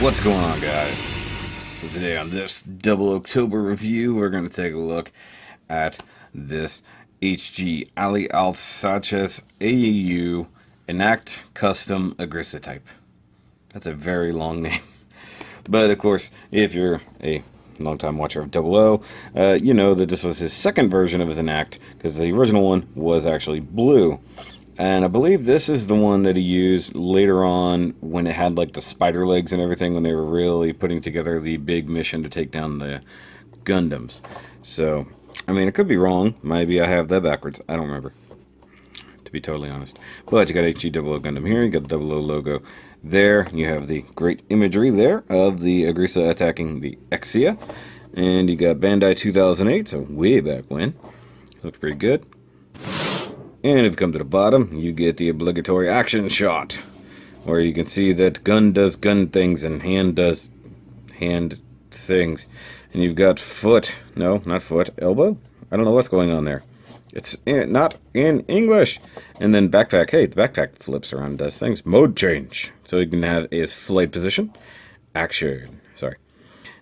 What's going on, guys? So today on this Double October review, we're going to take a look at this HG al-Saachez AAU ENACT Custom AGRISSA type. That's a very long name. But of course, if you're a longtime watcher of 00, you know that this was his second version of his ENACT, because the original one was actually blue. And I believe this is the one that he used later on when it had like the spider legs and everything, when they were really putting together the big mission to take down the Gundams. So, I mean, it could be wrong. Maybe I have that backwards. I don't remember, to be totally honest. But you got HG 00 Gundam here. You got the 00 logo there. You have the great imagery there of the AGRISSA attacking the Exia. And you got Bandai 2008, so way back when. Looks pretty good. And if you come to the bottom, you get the obligatory action shot, where you can see that gun does gun things and hand does hand things. And you've got foot, no, not foot, elbow? I don't know what's going on there. It's not in English. And then backpack, hey, the backpack flips around and does things. Mode change. So you can have his flight position. Action, sorry.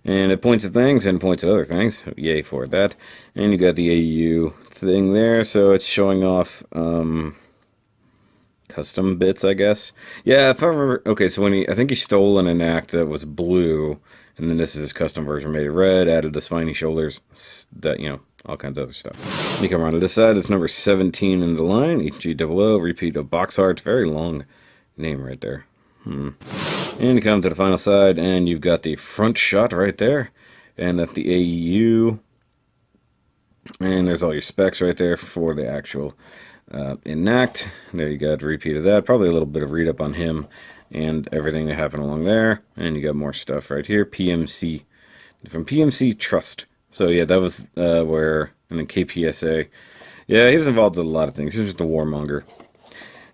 And it points at things and points at other things. Yay for that. And you got the AU thing there, so it's showing off custom bits, I guess. Yeah, if I remember. Okay, so when I think he stole an ENACT that was blue, and then this is his custom version, made it red, added the spiny shoulders, that, you know, all kinds of other stuff. You come around to this side, it's number 17 in the line, HG00, repeat of box art. Very long name right there. And you come to the final side, and you've got the front shot right there, and that's the AEU, and there's all your specs right there for the actual ENACT. There you got a repeat of that, probably a little bit of read up on him and everything that happened along there, and you got more stuff right here, PMC, from PMC Trust. So yeah, that was where, and then KPSA, yeah, he was involved with a lot of things. He was just a warmonger.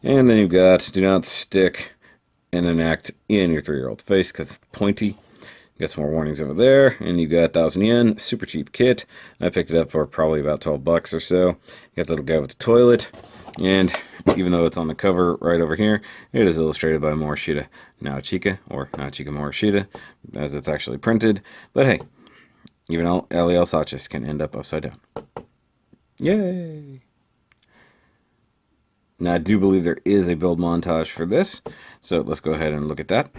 And then you've got do not stick an ENACT in your 3-year-old's face because it's pointy. You got some more warnings over there, and you got 1,000 yen, super cheap kit. I picked it up for probably about 12 bucks or so. You got the little guy with the toilet, and even though it's on the cover right over here, it is illustrated by Morishita Naochika, or Naochika Morishita, as it's actually printed. But hey, even al-Saachez can end up upside down. Yay! Now, I do believe there is a build montage for this, so let's go ahead and look at that.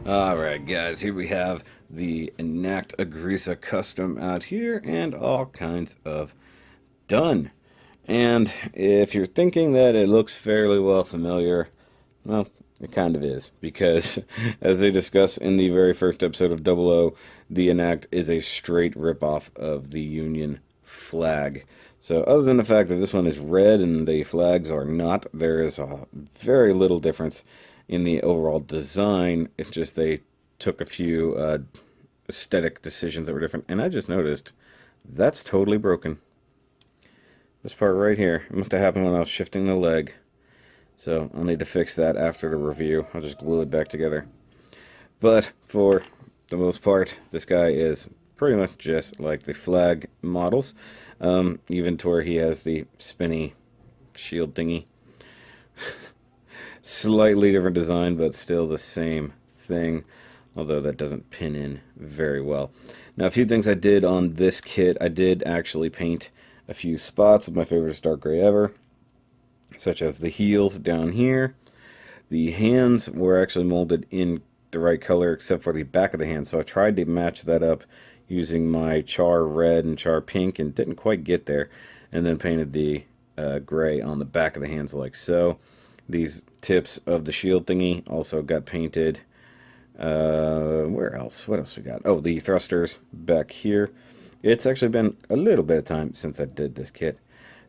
Alright guys, here we have the ENACT AGRISSA custom out here and all kinds of done. And if you're thinking that it looks fairly well familiar, well, it kind of is, because as they discuss in the very first episode of 00, the ENACT is a straight ripoff of the Union flag. So other than the fact that this one is red and the flags are not, there is a very little difference in the overall design. It's just they took a few aesthetic decisions that were different. And I just noticed that's totally broken. This part right here, it must have happened when I was shifting the leg. So I'll need to fix that after the review. I'll just glue it back together. But for the most part, this guy is pretty much just like the flag models. Even to where he has the spinny shield thingy. Slightly different design, but still the same thing, although that doesn't pin in very well. Now, a few things I did on this kit. I did actually paint a few spots of my favorite dark gray ever, such as the heels down here. The hands were actually molded in the right color except for the back of the hand, so I tried to match that up using my char red and char pink and didn't quite get there, and then painted the gray on the back of the hands like so. These tips of the shield thingy also got painted. Where else? What else we got? Oh, the thrusters back here. It's actually been a little bit of time since I did this kit.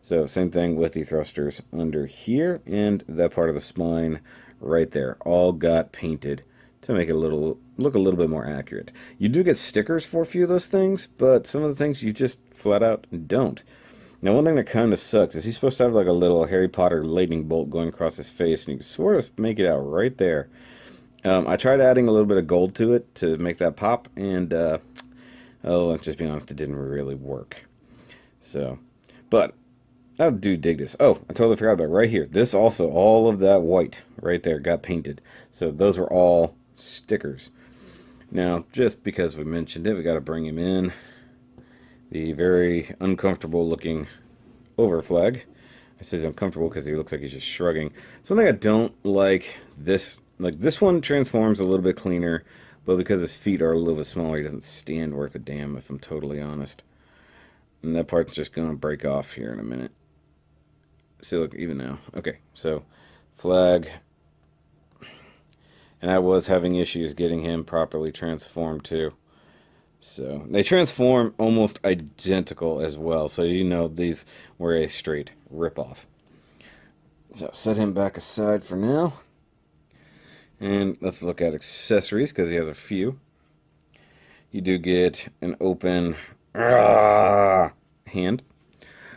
So same thing with the thrusters under here and that part of the spine right there. All got painted to make it look a little bit more accurate. You do get stickers for a few of those things, but some of the things you just flat out don't. Now, one thing that kind of sucks is he's supposed to have like a little Harry Potter lightning bolt going across his face, and you can sort of make it out right there. I tried adding a little bit of gold to it to make that pop, and oh, let's just be honest, it didn't really work. So, but I do dig this. Oh, I totally forgot about it right here. This also, all of that white right there got painted. So those were all stickers. Now, just because we mentioned it, we got to bring him in. The very uncomfortable looking over flag. I say he's uncomfortable because he looks like he's just shrugging. Something I don't like this one transforms a little bit cleaner, but because his feet are a little bit smaller, he doesn't stand worth a damn, if I'm totally honest. And that part's just going to break off here in a minute. See, look, even now. Okay, so flag. And I was having issues getting him properly transformed too. So they transform almost identical as well. So you know these were a straight ripoff. So set him back aside for now. And let's look at accessories because he has a few. You do get an open hand.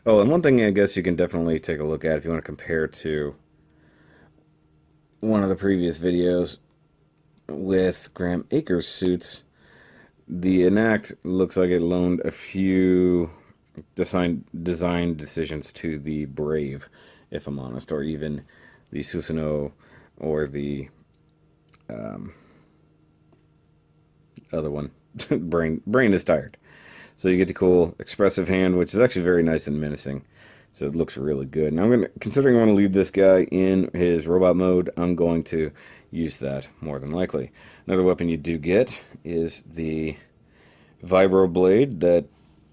Oh, and one thing I guess you can definitely take a look at if you want to compare to one of the previous videos with Graham Akers suits. The ENACT looks like it loaned a few design decisions to the Brave, if I'm honest, or even the Susanoo or the other one. brain is tired. So you get the cool expressive hand, which is actually very nice and menacing. So it looks really good. And considering I'm going to leave this guy in his robot mode, I'm going to use that more than likely. Another weapon you do get is the vibro blade that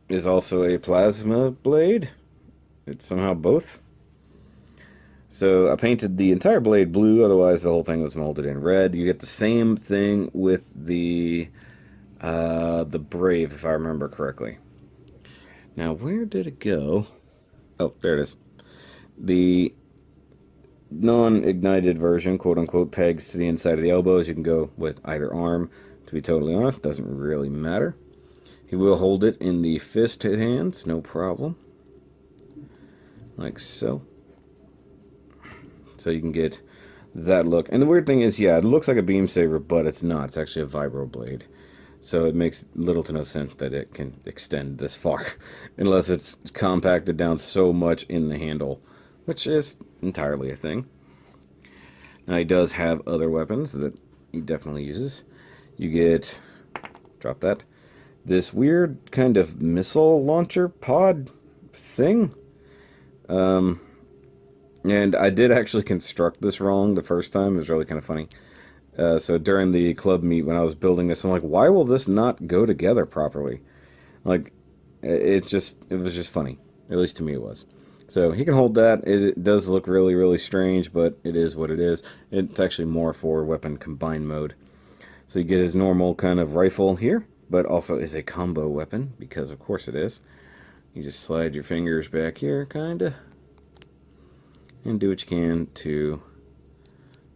is also a plasma blade. It's somehow both. So I painted the entire blade blue, otherwise the whole thing was molded in red. You get the same thing with the Brave, if I remember correctly. Now, where did it go? Oh, there it is. The non-ignited version, quote-unquote, pegs to the inside of the elbows. You can go with either arm. To be totally honest, doesn't really matter. He will hold it in the fist hands, no problem. Like so. So you can get that look. And the weird thing is, yeah, it looks like a beam saber, but it's not. It's actually a vibro blade. So it makes little to no sense that it can extend this far, unless it's compacted down so much in the handle, which is entirely a thing. Now he does have other weapons that he definitely uses. You get, drop that, this weird kind of missile launcher pod thing. And I did actually construct this wrong the first time. It was really kind of funny. So during the club meet when I was building this, I'm like, why will this not go together properly? Like, it was just funny. At least to me it was. So he can hold that. It does look really, really strange, but it is what it is. It's actually more for weapon combined mode. So you get his normal kind of rifle here, but also is a combo weapon, because of course it is. You just slide your fingers back here, kinda, and do what you can to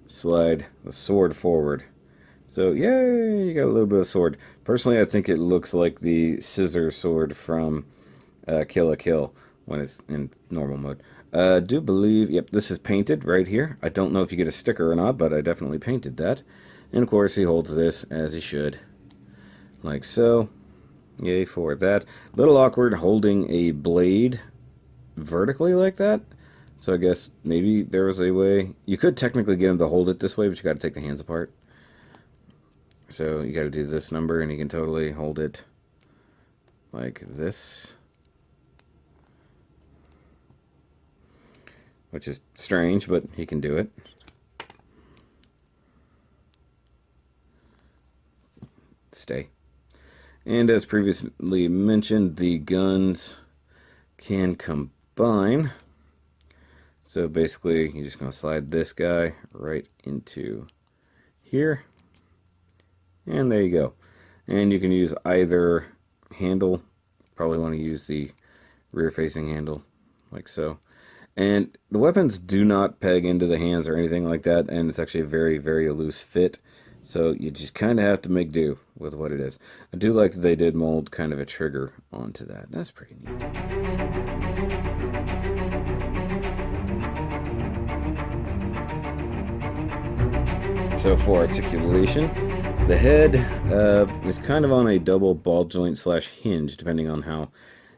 slide the sword forward. So, yay, you got a little bit of sword. Personally, I think it looks like the scissor sword from Kill la Kill when it's in normal mode. Do believe, yep, this is painted right here. I don't know if you get a sticker or not, but I definitely painted that. And of course, he holds this as he should, like so. Yay for that. A little awkward holding a blade vertically like that. So I guess maybe there was a way. You could technically get him to hold it this way, but you got to take the hands apart. So you got to do this number, and he can totally hold it like this. Which is strange, but he can do it. Stay. And as previously mentioned, the guns can combine. So basically, you're just going to slide this guy right into here. And there you go. And you can use either handle. Probably want to use the rear-facing handle, like so. And the weapons do not peg into the hands or anything like that, and it's actually a very, very loose fit. So you just kind of have to make do with what it is. I do like that they did mold kind of a trigger onto that. That's pretty neat. So for articulation, the head is kind of on a double ball joint slash hinge, depending on how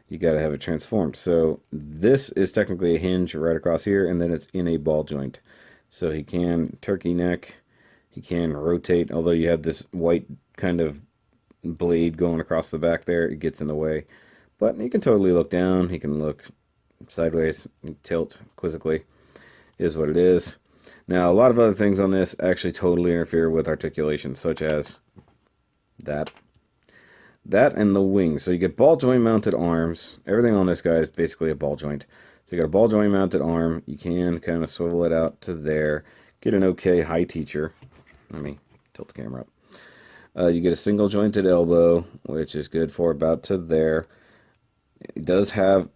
you got to have it transformed. So this is technically a hinge right across here, and then it's in a ball joint. So he can turkey neck. He can rotate, although you have this white kind of blade going across the back there. It gets in the way. But he can totally look down. He can look sideways, tilt quizzically. Is what it is. Now, a lot of other things on this actually totally interfere with articulation, such as that. That and the wings. So you get ball joint mounted arms. Everything on this guy is basically a ball joint. So you got a ball joint mounted arm. You can kind of swivel it out to there. Get an okay high teacher. Let me tilt the camera up. You get a single jointed elbow, which is good for about to there. It does have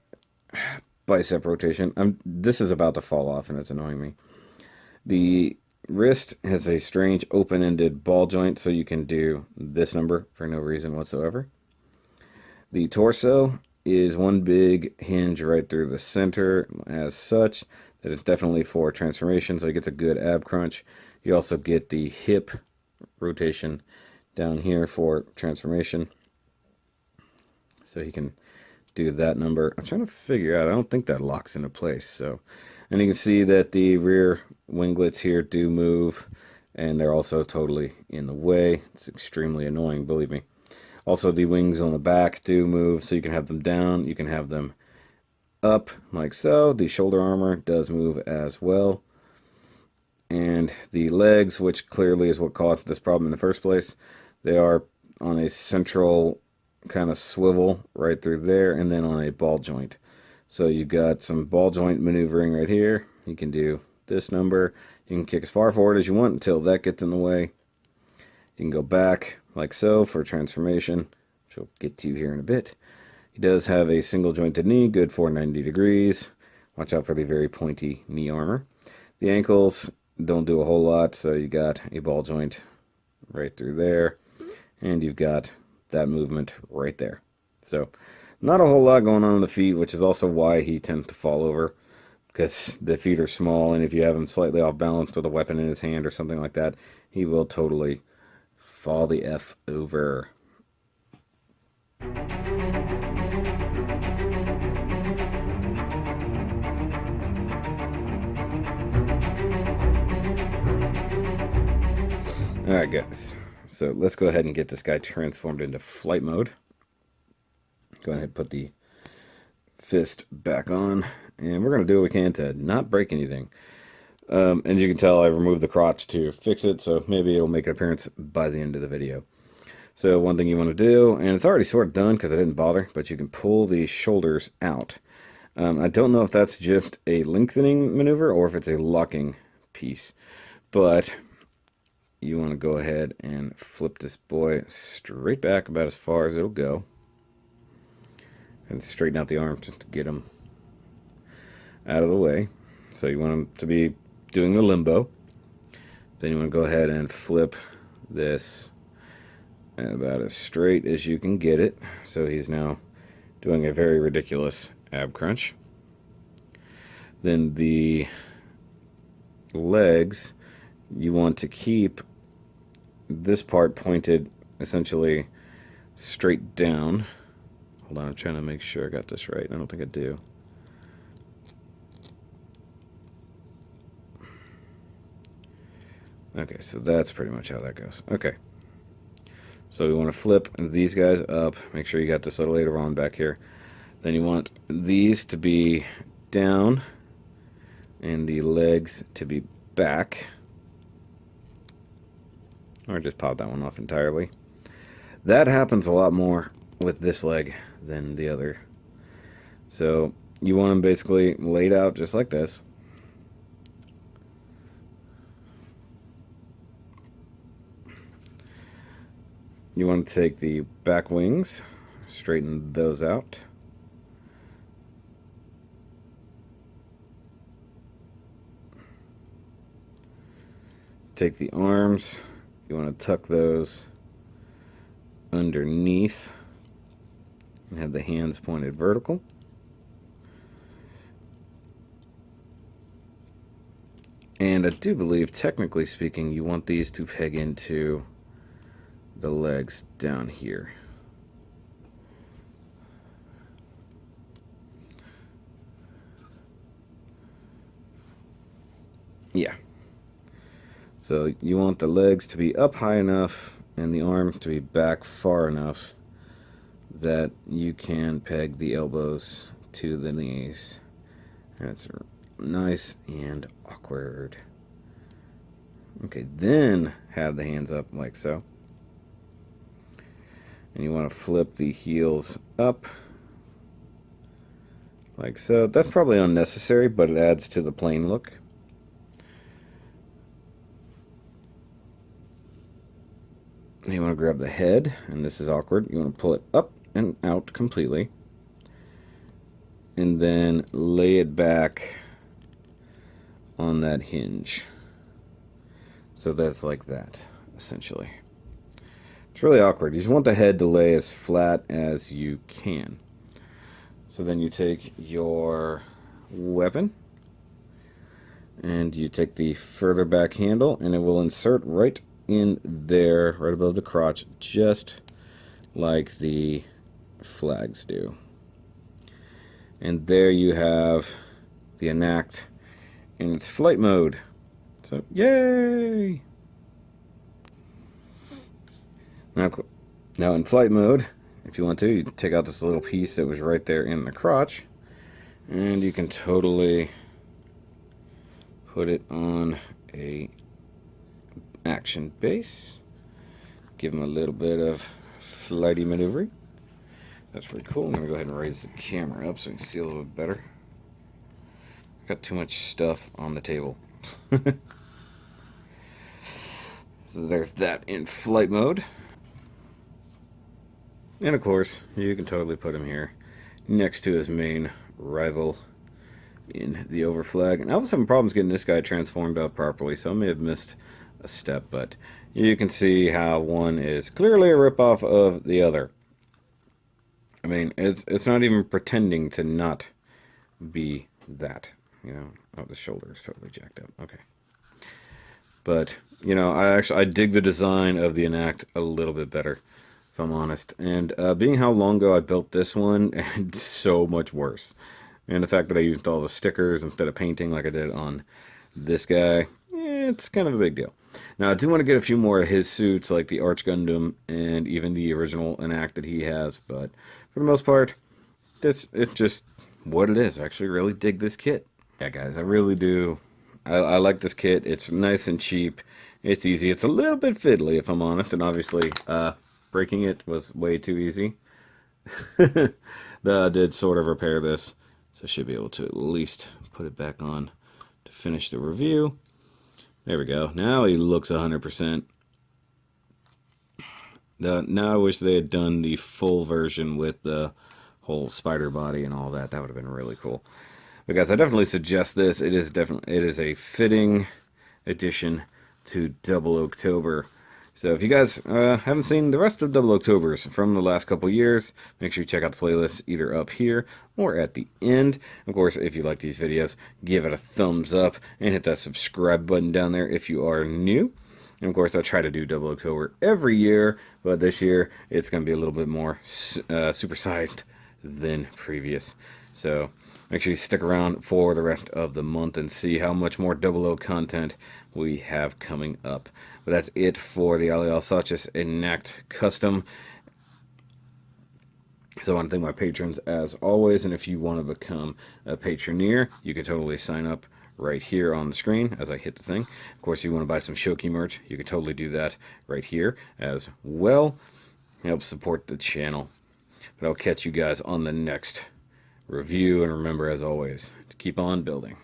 bicep rotation. This is about to fall off, and it's annoying me. The wrist has a strange open-ended ball joint, so you can do this number for no reason whatsoever. The torso is one big hinge right through the center as such. That is definitely for transformation, so he gets a good ab crunch. You also get the hip rotation down here for transformation. So he can do that number. I'm trying to figure out, I don't think that locks into place. So, and you can see that the rear winglets here do move, and they're also totally in the way. It's extremely annoying, believe me. Also, the wings on the back do move, so you can have them down, you can have them up, like so. The shoulder armor does move as well. And the legs, which clearly is what caused this problem in the first place, they are on a central kind of swivel right through there, and then on a ball joint. So you've got some ball joint maneuvering right here. You can do this number. You can kick as far forward as you want until that gets in the way. You can go back like so for transformation, which we'll get to here in a bit. He does have a single jointed knee, good for 90 degrees. Watch out for the very pointy knee armor. The ankles don't do a whole lot, so you got a ball joint right through there, and you've got that movement right there. So not a whole lot going on in the feet, which is also why he tends to fall over, because the feet are small, and if you have him slightly off balance with a weapon in his hand or something like that, he will totally fall the F over. Alright guys, so let's go ahead and get this guy transformed into flight mode. Go ahead and put the fist back on, and we're going to do what we can to not break anything. And you can tell I removed the crotch to fix it, so maybe it'll make an appearance by the end of the video. So one thing you want to do, and it's already sort of done because I didn't bother, but you can pull the shoulders out. I don't know if that's just a lengthening maneuver or if it's a locking piece, but you want to go ahead and flip this boy straight back about as far as it'll go, and straighten out the arms just to get them out of the way. So you want them to be doing the limbo. Then you want to go ahead and flip this about as straight as you can get it. So he's now doing a very ridiculous ab crunch. Then the legs, you want to keep this part pointed essentially straight down. Hold on, I'm trying to make sure I got this right. I don't think I do. Okay, so that's pretty much how that goes. Okay. So we want to flip these guys up. Make sure you got this little aileron back here. Then you want these to be down and the legs to be back. Or just pop that one off entirely. That happens a lot more with this leg than the other. So you want them basically laid out just like this. You want to take the back wings, straighten those out. Take the arms, you want to tuck those underneath and have the hands pointed vertical. And I do believe, technically speaking, you want these to peg into the legs down here. Yeah. So you want the legs to be up high enough and the arms to be back far enough that you can peg the elbows to the knees. That's nice and awkward. Okay, then have the hands up like so. And you want to flip the heels up like so. That's probably unnecessary, but it adds to the plain look. And you want to grab the head, and this is awkward. You want to pull it up and out completely. And then lay it back on that hinge. So that's like that, essentially. It's really awkward. You just want the head to lay as flat as you can. So then you take your weapon and you take the further back handle, and it will insert right in there, right above the crotch, just like the flags do. And there you have the ENACT in its flight mode. So, yay! Now in flight mode, if you want to, you take out this little piece that was right there in the crotch, and you can totally put it on a action base. Give them a little bit of flighty maneuvering. That's pretty cool. I'm going to go ahead and raise the camera up so you can see a little bit better. I've got too much stuff on the table. So there's that in flight mode. And of course, you can totally put him here next to his main rival in the overflag. And I was having problems getting this guy transformed up properly, so I may have missed a step, but you can see how one is clearly a ripoff of the other. I mean, it's not even pretending to not be that, you know. Oh, the shoulder is totally jacked up. Okay. But, you know, I dig the design of the ENACT a little bit better, if I'm honest. And being how long ago I built this one, it's so much worse. And the fact that I used all the stickers instead of painting like I did on this guy, it's kind of a big deal. Now, I do want to get a few more of his suits, like the Arch Gundam and even the original ENACT that he has. But for the most part, it's just what it is. I actually really dig this kit. Yeah, guys, I really do I like this kit. It's nice and cheap. It's easy. It's a little bit fiddly, if I'm honest, and obviously breaking it was way too easy. Did sort of repair this, so I should be able to at least put it back on to finish the review. There we go. Now he looks 100%. Now I wish they had done the full version with the whole spider body and all that. That would have been really cool. But guys, I definitely suggest this. It is a fitting addition to Double October. So if you guys haven't seen the rest of Double Octobers from the last couple years, make sure you check out the playlist either up here or at the end. Of course, if you like these videos, give it a thumbs up and hit that subscribe button down there if you are new. And of course, I try to do Double October every year, but this year it's going to be a little bit more supersized than previous. So make sure you stick around for the rest of the month and see how much more Double O content we have coming up. But that's it for the al-Saachez ENACT custom. So I want to thank my patrons as always, and if you want to become a patroneer, you can totally sign up right here on the screen as I hit the thing. Of course, if you want to buy some Shoki merch, you can totally do that right here as well. Help support the channel. But I'll catch you guys on the next review, and remember, as always, to keep on building.